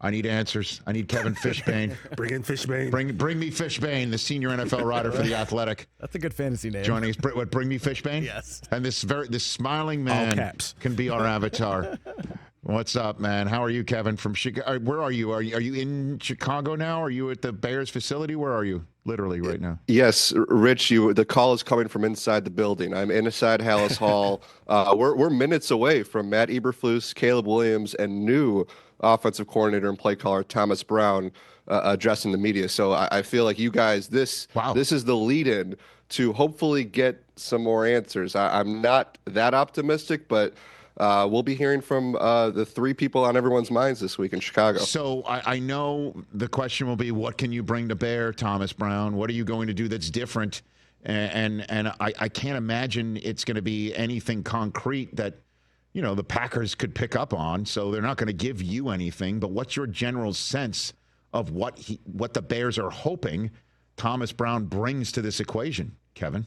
I need answers. I need Kevin Fishbain. Bring in Fishbain. Bring me Fishbain, the senior NFL writer for The Athletic. That's a good fantasy name. Joining us, Bring me Fishbain? Yes. And this smiling man All caps. can be our avatar. What's up, man? How are you, Kevin, from Chicago? Where are you? Are you in Chicago now? Are you at the Bears facility? Where are you, literally, right now? Yes, Rich, the call is coming from inside the building. I'm inside Hallis Hall. We're minutes away from Matt Eberflus, Caleb Williams, and new offensive coordinator and play caller Thomas Brown addressing the media. So I feel like you guys, this is the lead-in to hopefully get some more answers. I'm not that optimistic, but we'll be hearing from the three people on everyone's minds this week in Chicago. So I know the question will be, what can you bring to bear, Thomas Brown? What are you going to do that's different? And I can't imagine it's going to be anything concrete that, the Packers could pick up on. So they're not going to give you anything. But what's your general sense of what the Bears are hoping Thomas Brown brings to this equation, Kevin?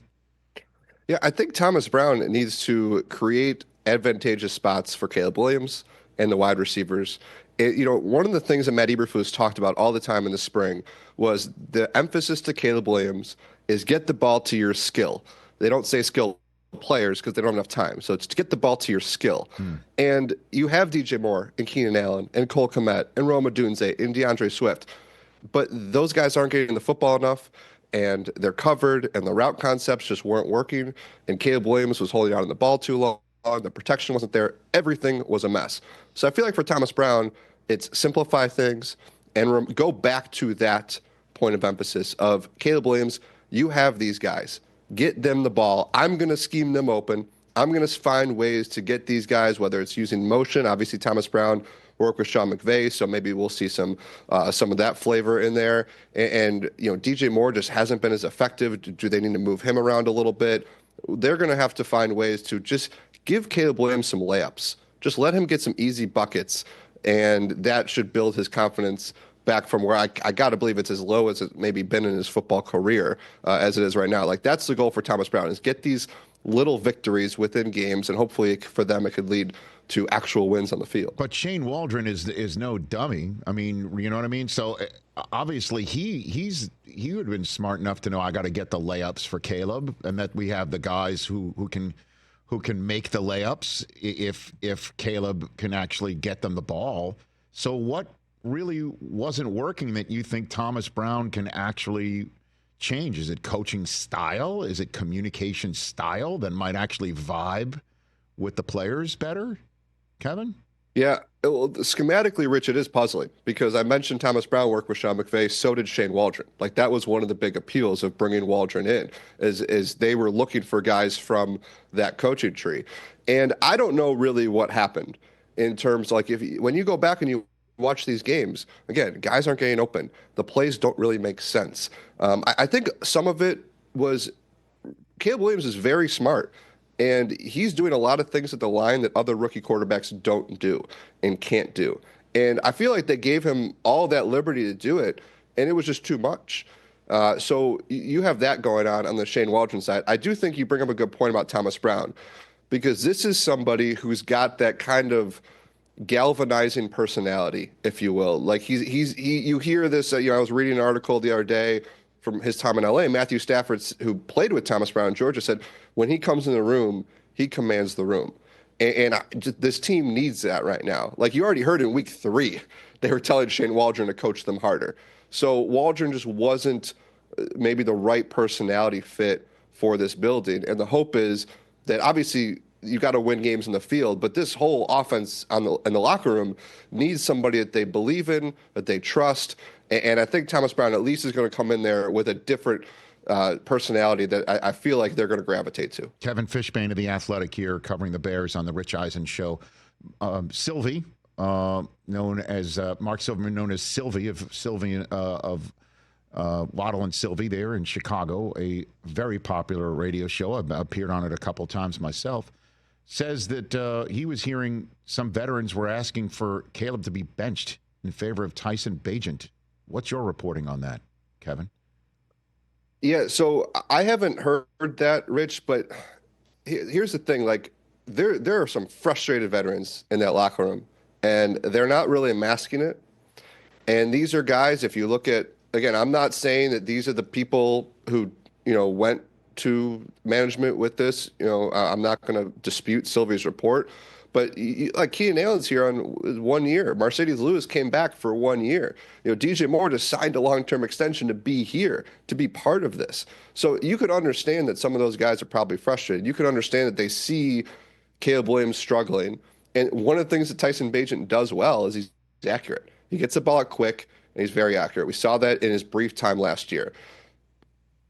Yeah, I think Thomas Brown needs to create advantageous spots for Caleb Williams and the wide receivers. One of the things that Matt Eberflus talked about all the time in the spring was the emphasis to Caleb Williams is get the ball to your skill. They don't say skill players because they don't have enough time. So it's to get the ball to your skill. And you have DJ Moore and Keenan Allen and Cole Kmet and Roma Dunze and DeAndre Swift. But those guys aren't getting the football enough, and they're covered, and the route concepts just weren't working. And Caleb Williams was holding on to the ball too long. The protection wasn't there. Everything was a mess. So I feel like for Thomas Brown, it's simplify things and go back to that point of emphasis of Caleb Williams. You have these guys. Get them the ball. I'm going to scheme them open. I'm going to find ways to get these guys, whether it's using motion. Obviously, Thomas Brown worked with Sean McVay, so maybe we'll see some of that flavor in there. And DJ Moore just hasn't been as effective. Do they need to move him around a little bit? They're going to have to find ways to just give Caleb Williams some layups. Just let him get some easy buckets, and that should build his confidence back from where I got to believe it's as low as it maybe been in his football career as it is right now. Like, that's the goal for Thomas Brown, is get these little victories within games, and hopefully for them it could lead to actual wins on the field. But Shane Waldron is no dummy. I mean, you know what I mean? So obviously he would have been smart enough to know I got to get the layups for Caleb, and that we have the guys who can make the layups if Caleb can actually get them the ball. So what really wasn't working that you think Thomas Brown can actually change? Is it coaching style? Is it communication style that might actually vibe with the players better, Kevin? Yeah, well, schematically, Rich, it is puzzling because I mentioned Thomas Brown worked with Sean McVay, so did Shane Waldron. Like, that was one of the big appeals of bringing Waldron in, is they were looking for guys from that coaching tree. And I don't know really what happened in terms, like, when you go back and you watch these games, again, guys aren't getting open. The plays don't really make sense. I think some of it was Caleb Williams is very smart. And he's doing a lot of things at the line that other rookie quarterbacks don't do and can't do. And I feel like they gave him all that liberty to do it, and it was just too much. So you have that going on the Shane Waldron side. I do think you bring up a good point about Thomas Brown, because this is somebody who's got that kind of galvanizing personality, if you will. Like, you hear this, I was reading an article the other day from his time in LA, Matthew Stafford, who played with Thomas Brown in Georgia, said when he comes in the room, he commands the room. And this team needs that right now. Like, you already heard in week 3, they were telling Shane Waldron to coach them harder. So Waldron just wasn't maybe the right personality fit for this building. And the hope is that obviously you got to win games in the field, but this whole offense in the locker room needs somebody that they believe in, that they trust. And I think Thomas Brown at least is going to come in there with a different personality that I feel like they're going to gravitate to. Kevin Fishbain of The Athletic here, covering the Bears on the Rich Eisen Show. Sylvie, known as Mark Silverman, known as Sylvie of Waddle and Sylvie there in Chicago, a very popular radio show. I've appeared on it a couple times myself. Says that he was hearing some veterans were asking for Caleb to be benched in favor of Tyson Bagent. What's your reporting on that, Kevin? Yeah, so I haven't heard that, Rich, but here's the thing. Like, there are some frustrated veterans in that locker room, and they're not really masking it. And these are guys, if you look at, again, I'm not saying that these are the people who, went to management with this. I'm not going to dispute Sylvia's report, but like Keenan Allen's here on 1 year. Mercedes Lewis came back for 1 year. DJ Moore just signed a long-term extension to be here, to be part of this. So you could understand that some of those guys are probably frustrated. You could understand that they see Caleb Williams struggling. And one of the things that Tyson Bagent does well is he's accurate. He gets the ball out quick, and he's very accurate. We saw that in his brief time last year.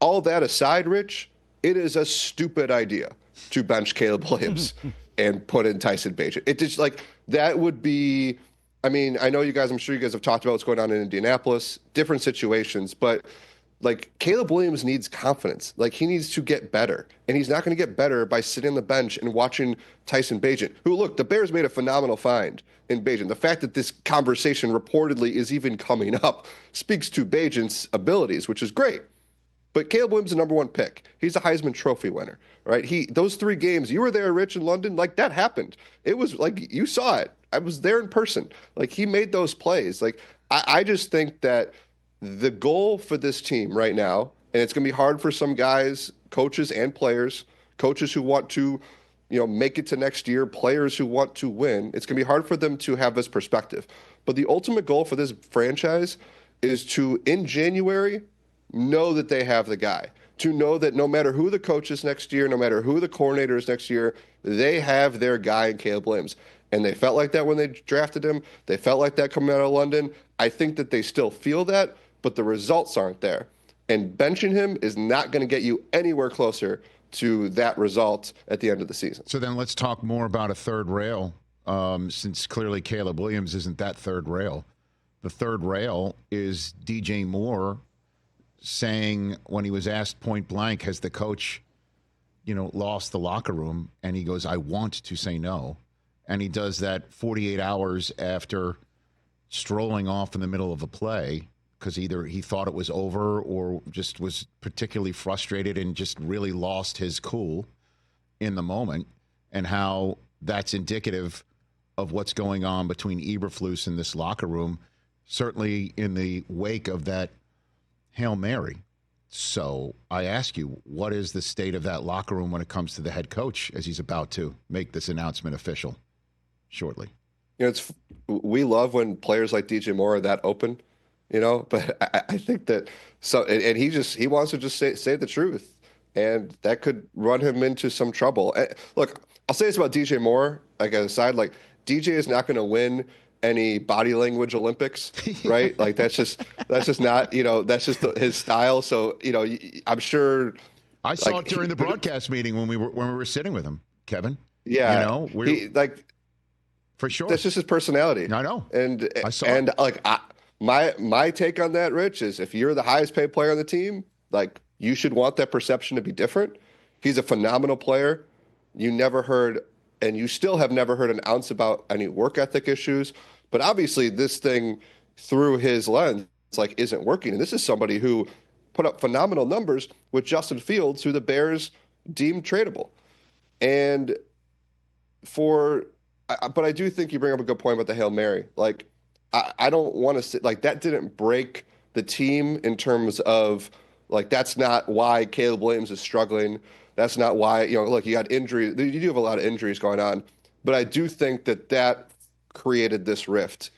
All that aside, Rich, it is a stupid idea to bench Caleb Williams and put in Tyson Bagent. It just that would be, I know you guys, I'm sure you guys have talked about what's going on in Indianapolis, different situations, but Caleb Williams needs confidence. He needs to get better, and he's not going to get better by sitting on the bench and watching Tyson Bagent, who, look, the Bears made a phenomenal find in Bagent. The fact that this conversation reportedly is even coming up speaks to Bagent's abilities, which is great. But Caleb Williams is the #1 pick. He's a Heisman Trophy winner, right? Those 3 games, you were there, Rich, in London, that happened. It was you saw it. I was there in person. He made those plays. I just think that the goal for this team right now, and it's going to be hard for some guys, coaches and players, coaches who want to, make it to next year, players who want to win, it's going to be hard for them to have this perspective. But the ultimate goal for this franchise is to, in January, know that they have the guy, to know that no matter who the coach is next year, no matter who the coordinator is next year, they have their guy in Caleb Williams. And they felt like that when they drafted him. They felt like that coming out of London. I think that they still feel that, but the results aren't there. And benching him is not going to get you anywhere closer to that result at the end of the season. So then let's talk more about a third rail, since clearly Caleb Williams isn't that third rail. The third rail is DJ Moore saying, when he was asked point blank, has the coach, lost the locker room? And he goes, I want to say no. And he does that 48 hours after strolling off in the middle of a play, because either he thought it was over or just was particularly frustrated and just really lost his cool in the moment, and how that's indicative of what's going on between Eberflus and this locker room, certainly in the wake of that Hail Mary. So I ask you, what is the state of that locker room when it comes to the head coach as he's about to make this announcement official shortly? We love when players like DJ Moore are that open. But I think that and he wants to just say the truth, and that could run him into some trouble. Look, I'll say this about DJ Moore, as a side, DJ is not going to win any body language Olympics, right? That's just not, that's just his style. So, I'm sure. I saw it during the broadcast meeting when we were sitting with him, Kevin. Yeah. For sure. That's just his personality. I know. And I saw it. My take on that, Rich, is if you're the highest paid player on the team, you should want that perception to be different. He's a phenomenal player. You never heard, and you still have never heard an ounce about any work ethic issues. But obviously this thing through his lens, isn't working. And this is somebody who put up phenomenal numbers with Justin Fields, who the Bears deemed tradable. And but I do think you bring up a good point about the Hail Mary. I don't want to say that didn't break the team in terms of that's not why Caleb Williams is struggling. That's not why, you got injuries. You do have a lot of injuries going on, but I do think that created this rift.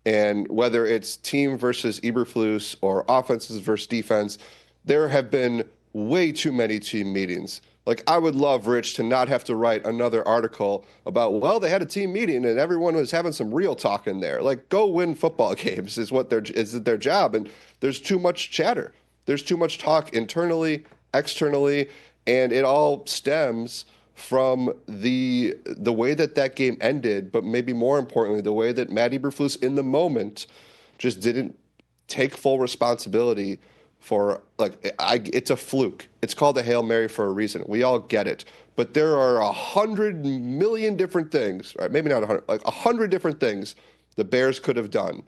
And whether it's team versus Eberflus or offenses versus defense, there have been way too many team meetings. I would love, Rich, to not have to write another article about, they had a team meeting and everyone was having some real talk in there. Go win football games is their job. And there's too much chatter. There's too much talk internally, externally, and it all stems from the way that game ended, but maybe more importantly, the way that Matt Eberflus in the moment just didn't take full responsibility for it's a fluke. It's called the Hail Mary for a reason. We all get it. But there are 100 million different things, right? Maybe not 100, 100 different things the Bears could have done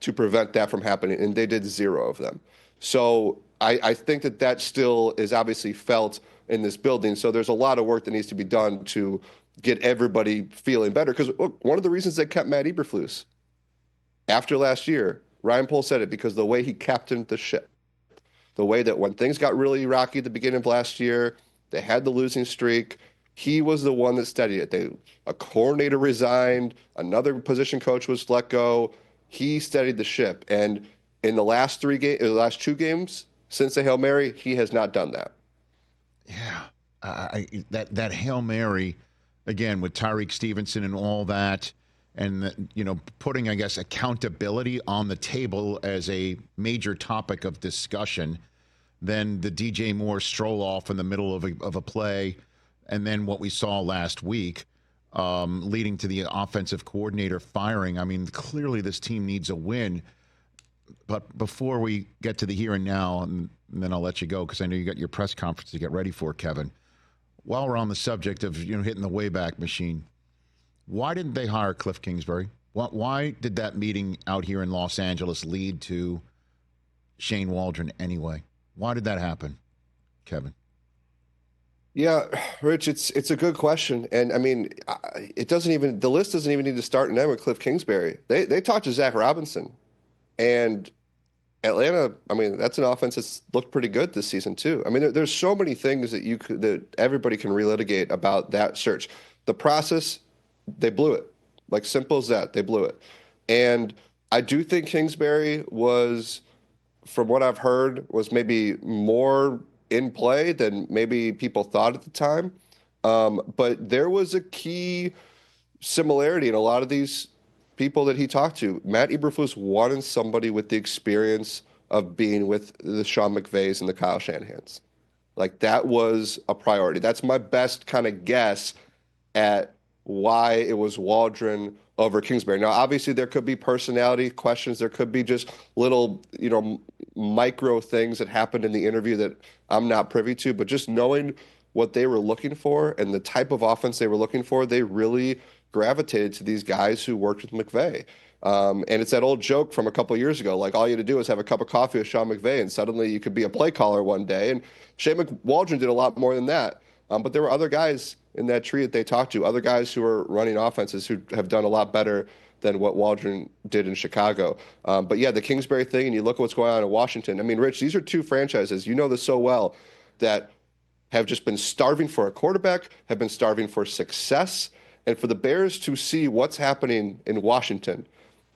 to prevent that from happening, and they did 0 of them. So I think that still is obviously felt in this building. So there's a lot of work that needs to be done to get everybody feeling better. Because one of the reasons they kept Matt Eberflus after last year Ryan Poles said it because the way he captained the ship, the way that when things got really rocky at the beginning of last year, they had the losing streak. He was the one that steadied it. A coordinator resigned, another position coach was let go. He steadied the ship, and in the last last 2 games since the Hail Mary, he has not done that. Yeah, that Hail Mary, again, with Tyreek Stevenson and all that, and, putting, I guess, accountability on the table as a major topic of discussion, then the DJ Moore stroll off in the middle of a play, and then what we saw last week, leading to the offensive coordinator firing. I mean, clearly this team needs a win. But before we get to the here and now, and then I'll let you go because I know you got your press conference to get ready for, Kevin. While we're on the subject of hitting the Wayback Machine, why didn't they hire Kliff Kingsbury? Why did that meeting out here in Los Angeles lead to Shane Waldron anyway? Why did that happen, Kevin? Yeah, Rich, it's a good question, and I mean, the list doesn't even need to start and end with Kliff Kingsbury. They talked to Zach Robinson, and Atlanta. I mean, that's an offense that's looked pretty good this season too. I mean, there's so many things that everybody can relitigate about that search. The process, they blew it. Like, simple as that, they blew it. And I do think Kingsbury was, from what I've heard, was maybe more in play than maybe people thought at the time. But there was a key similarity in a lot of these people that he talked to. Matt Eberflus wanted somebody with the experience of being with the Sean McVays and the Kyle Shanahans. Like, that was a priority. That's my best kind of guess at why it was Waldron over Kingsbury. Now, obviously, there could be personality questions. There could be just little, micro things that happened in the interview that I'm not privy to. But just knowing what they were looking for and the type of offense they were looking for, they really gravitated to these guys who worked with McVay. And it's that old joke from a couple of years ago, like all you had to do is have a cup of coffee with Sean McVay and suddenly you could be a play caller one day. And Shane Waldron did a lot more than that. But there were other guys in that tree that they talked to, other guys who are running offenses who have done a lot better than what Waldron did in Chicago. But yeah, the Kingsbury thing, and you look at what's going on in Washington. I mean, Rich, these are two franchises, you know this so well, that have just been starving for a quarterback, have been starving for success. And for the Bears to see what's happening in Washington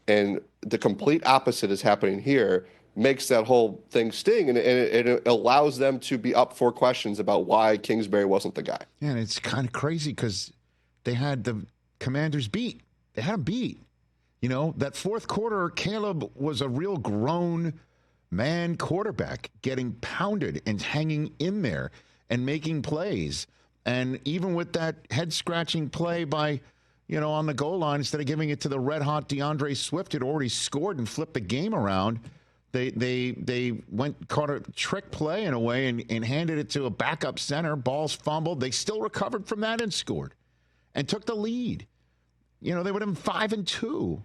and the complete opposite is happening here makes that whole thing sting, and it allows them to be up for questions about why Kingsbury wasn't the guy. Yeah, and it's kind of crazy because they had the Commanders beat. They had them beat. That fourth quarter, Caleb was a real grown man quarterback getting pounded and hanging in there and making plays. And even with that head-scratching play by, on the goal line, instead of giving it to the red-hot DeAndre Swift, had already scored and flipped the game around. They caught a trick play in a way and handed it to a backup center. Balls fumbled. They still recovered from that and scored and took the lead. They would have been 5-2.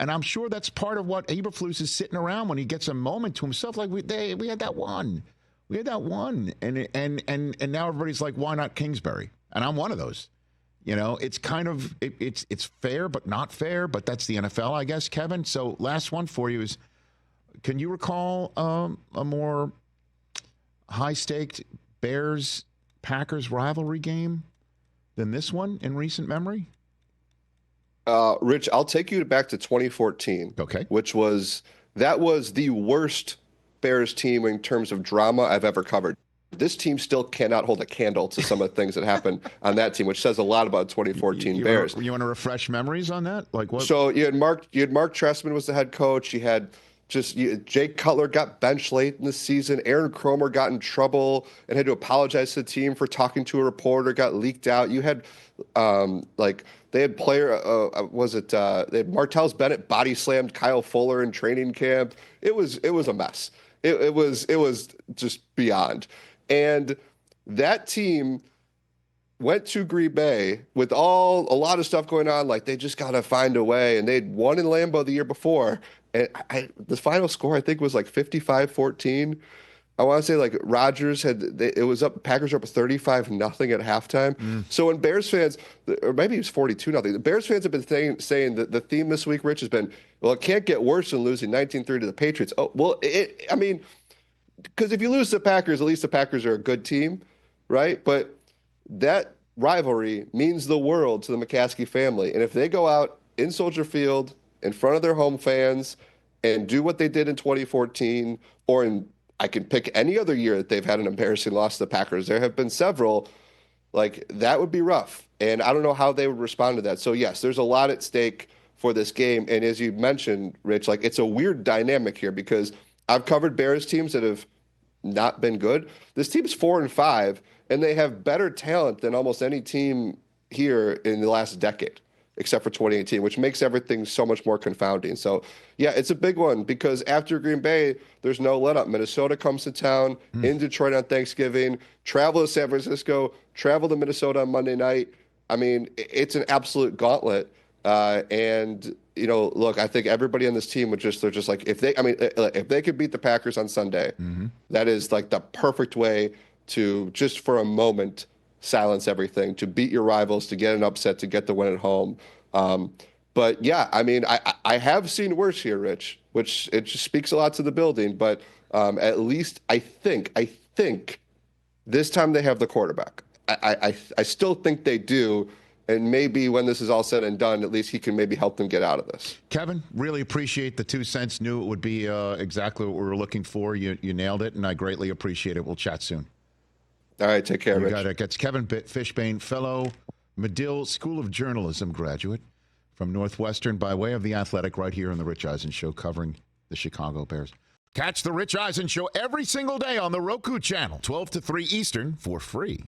And I'm sure that's part of what Eberflus is sitting around when he gets a moment to himself. Like, we had that one. We had that one. And now everybody's like, why not Kingsbury? And I'm one of those. It's kind of, it's fair but not fair, but that's the NFL, I guess, Kevin. So last one for you is, can you recall a more high-staked Bears-Packers rivalry game than this one in recent memory? Rich, I'll take you back to 2014. Okay. That was the worst Bears team in terms of drama I've ever covered. This team still cannot hold a candle to some of the things that happened on that team, which says a lot about 2014 Bears. You want to refresh memories on that? Like what? So you had Mark Trestman was the head coach. You had Jay Cutler got benched late in the season. Aaron Cromer got in trouble and had to apologize to the team for talking to a reporter, got leaked out. You had they had they had Martellus Bennett body slammed Kyle Fuller in training camp. It was a mess. It was just beyond. And that team went to Green Bay with a lot of stuff going on. Like, they just got to find a way. And they'd won in Lambeau the year before. And the final score, I think, was like 55-14. I want to say like Rodgers it was up. Packers were up 35-0 at halftime. So when Bears fans, or maybe it was 42-0, the Bears fans have been saying that the theme this week, Rich, has been, well, it can't get worse than losing 19-3 to the Patriots. Oh, well, I mean, because if you lose to the Packers, at least the Packers are a good team, right? But that rivalry means the world to the McCaskey family. And if they go out in Soldier Field in front of their home fans and do what they did in 2014, or I can pick any other year that they've had an embarrassing loss to the Packers. There have been several. Like, that would be rough. And I don't know how they would respond to that. So, yes, there's a lot at stake for this game. And as you mentioned, Rich, like, it's a weird dynamic here because I've covered Bears teams that have not been good. This team's 4-5, and they have better talent than almost any team here in the last decade, except for 2018, which makes everything so much more confounding. So, yeah, it's a big one because after Green Bay, there's no let-up. Minnesota comes to town, in Detroit on Thanksgiving, travel to San Francisco, travel to Minnesota on Monday night. I mean, it's an absolute gauntlet. And, you know, look, I think everybody on this team they're just like, if they could beat the Packers on Sunday, that is like the perfect way to just for a moment silence everything, to beat your rivals, to get an upset, to get the win at home. But yeah, I mean, I have seen worse here, Rich, which it just speaks a lot to the building. But at least I think this time they have the quarterback. I still think they do. And maybe when this is all said and done, at least he can maybe help them get out of this. Kevin, really appreciate the 2 cents. Knew it would be exactly what we were looking for. You nailed it, and I greatly appreciate it. We'll chat soon. All right, take care, Rich. Got it. It's Kevin Fishbain, fellow Medill School of Journalism graduate from Northwestern by way of The Athletic, right here on The Rich Eisen Show, covering the Chicago Bears. Catch The Rich Eisen Show every single day on the Roku Channel, 12 to 3 Eastern, for free.